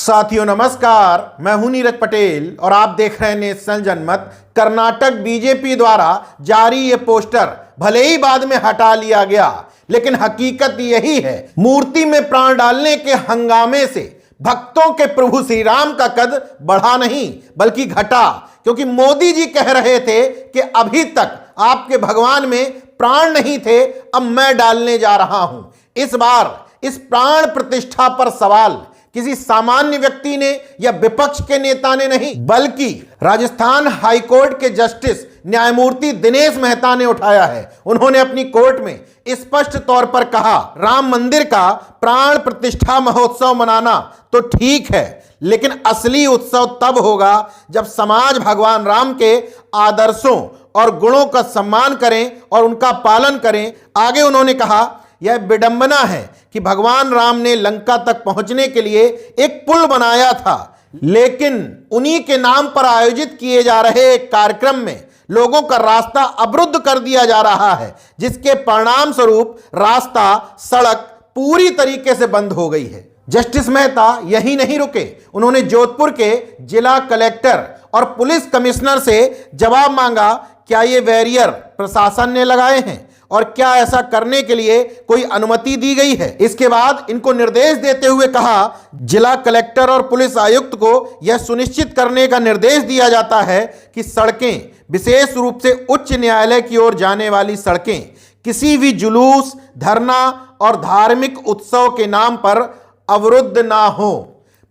साथियों नमस्कार, मैं हूं नीरज पटेल और आप देख रहे हैं नेशनल जनमत। कर्नाटक बीजेपी द्वारा जारी ये पोस्टर भले ही बाद में हटा लिया गया, लेकिन हकीकत यही है, मूर्ति में प्राण डालने के हंगामे से भक्तों के प्रभु श्री राम का कद बढ़ा नहीं बल्कि घटा। क्योंकि मोदी जी कह रहे थे कि अभी तक आपके भगवान में प्राण नहीं थे, अब मैं डालने जा रहा हूं। इस बार इस प्राण प्रतिष्ठा पर सवाल किसी सामान्य व्यक्ति ने या विपक्ष के नेता ने नहीं, बल्कि राजस्थान हाईकोर्ट के जस्टिस न्यायमूर्ति दिनेश मेहता ने उठाया है। उन्होंने अपनी कोर्ट में स्पष्ट तौर पर कहा, राम मंदिर का प्राण प्रतिष्ठा महोत्सव मनाना तो ठीक है, लेकिन असली उत्सव तब होगा जब समाज भगवान राम के आदर्शों और गुणों का सम्मान करें और उनका पालन करें। आगे उन्होंने कहा, यह विडंबना है कि भगवान राम ने लंका तक पहुंचने के लिए एक पुल बनाया था, लेकिन उन्हीं के नाम पर आयोजित किए जा रहे एक कार्यक्रम में लोगों का रास्ता अवरुद्ध कर दिया जा रहा है, जिसके परिणाम स्वरूप रास्ता, सड़क पूरी तरीके से बंद हो गई है। जस्टिस मेहता यही नहीं रुके, उन्होंने जोधपुर के जिला कलेक्टर और पुलिस कमिश्नर से जवाब मांगा, क्या ये बैरियर प्रशासन ने लगाए हैं और क्या ऐसा करने के लिए कोई अनुमति दी गई है। इसके बाद इनको निर्देश देते हुए कहा, जिला कलेक्टर और पुलिस आयुक्त को यह सुनिश्चित करने का निर्देश दिया जाता है कि सड़कें, विशेष रूप से उच्च न्यायालय की ओर जाने वाली सड़कें, किसी भी जुलूस, धरना और धार्मिक उत्सव के नाम पर अवरुद्ध ना हो।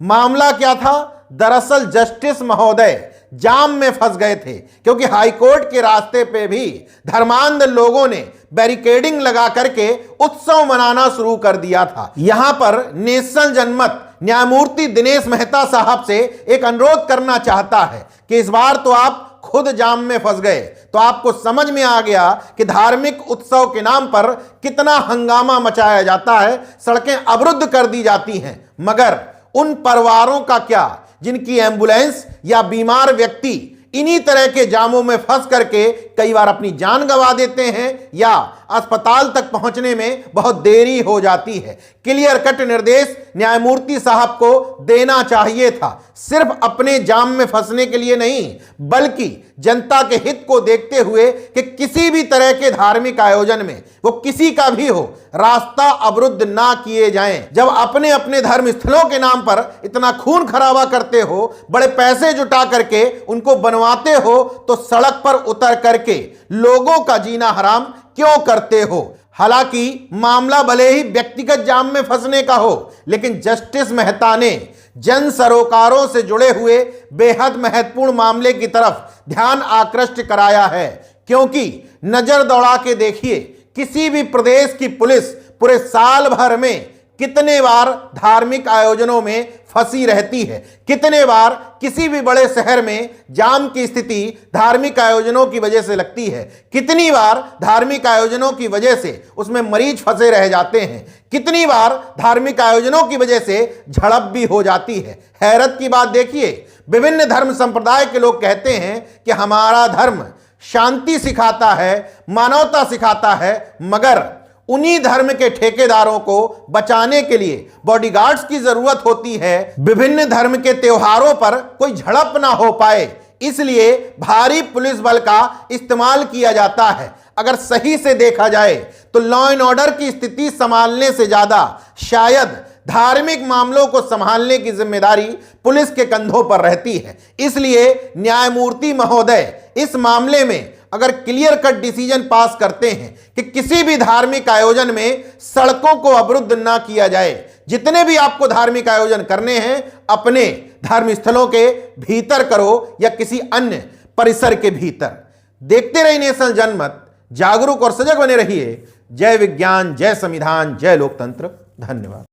मामला क्या था? दरअसल जस्टिस महोदय जाम में फंस गए थे, क्योंकि हाईकोर्ट के रास्ते पे भी धर्मांध लोगों ने बैरिकेडिंग लगा करके उत्सव मनाना शुरू कर दिया था। यहां पर नेशनल जनमत न्यायमूर्ति दिनेश मेहता साहब से एक अनुरोध करना चाहता है कि इस बार तो आप खुद जाम में फंस गए, तो आपको समझ में आ गया कि धार्मिक उत्सव के नाम पर कितना हंगामा मचाया जाता है, सड़कें अवरुद्ध कर दी जाती हैं। मगर उन परिवारों का क्या जिनकी एम्बुलेंस या बीमार व्यक्ति इन्हीं तरह के जामों में फंस करके कई बार अपनी जान गंवा देते हैं या अस्पताल तक पहुंचने में बहुत देरी हो जाती है। क्लियर कट निर्देश न्यायमूर्ति साहब को देना चाहिए था, सिर्फ अपने जाम में फंसने के लिए नहीं, बल्कि जनता के हित को देखते हुए कि किसी भी तरह के धार्मिक आयोजन में, वो किसी का भी हो, रास्ता अवरुद्ध ना किए जाएं। जब अपने अपने धर्म स्थलों के नाम पर इतना खून खराबा करते हो, बड़े पैसे जुटा करके उनको बनवाते हो, तो सड़क पर उतर करके लोगों का जीना हराम क्यों करते हो? हालांकि मामला भले ही व्यक्तिगत जाम में फंसने का हो, लेकिन जस्टिस मेहता ने जन सरोकारों से जुड़े हुए बेहद महत्वपूर्ण मामले की तरफ ध्यान आकृष्ट कराया है। क्योंकि नजर दौड़ा के देखिए, किसी भी प्रदेश की पुलिस पूरे साल भर में कितने बार धार्मिक आयोजनों में फंसी रहती है, कितने बार किसी भी बड़े शहर में जाम की स्थिति धार्मिक आयोजनों की वजह से लगती है, कितनी बार धार्मिक आयोजनों की वजह से उसमें मरीज फंसे रह जाते हैं, कितनी बार धार्मिक आयोजनों की वजह से झड़प भी हो जाती है। हैरत की बात देखिए, विभिन्न धर्म संप्रदाय के लोग कहते हैं कि हमारा धर्म शांति सिखाता है, मानवता सिखाता है, मगर उन्हीं धर्म के ठेकेदारों को बचाने के लिए बॉडीगार्ड्स की जरूरत होती है। विभिन्न धर्म के त्योहारों पर कोई झड़प ना हो पाए, इसलिए भारी पुलिस बल का इस्तेमाल किया जाता है। अगर सही से देखा जाए तो लॉ एंड ऑर्डर की स्थिति संभालने से ज्यादा शायद धार्मिक मामलों को संभालने की जिम्मेदारी पुलिस के कंधों पर रहती है। इसलिए न्यायमूर्ति महोदय इस मामले में अगर क्लियर कट डिसीजन पास करते हैं कि किसी भी धार्मिक आयोजन में सड़कों को अवरुद्ध ना किया जाए, जितने भी आपको धार्मिक आयोजन करने हैं अपने धर्म स्थलों के भीतर करो या किसी अन्य परिसर के भीतर। देखते रहिए नेशनल जनमत, जागरूक और सजग बने रहिए। जय विज्ञान, जय संविधान, जय लोकतंत्र। धन्यवाद।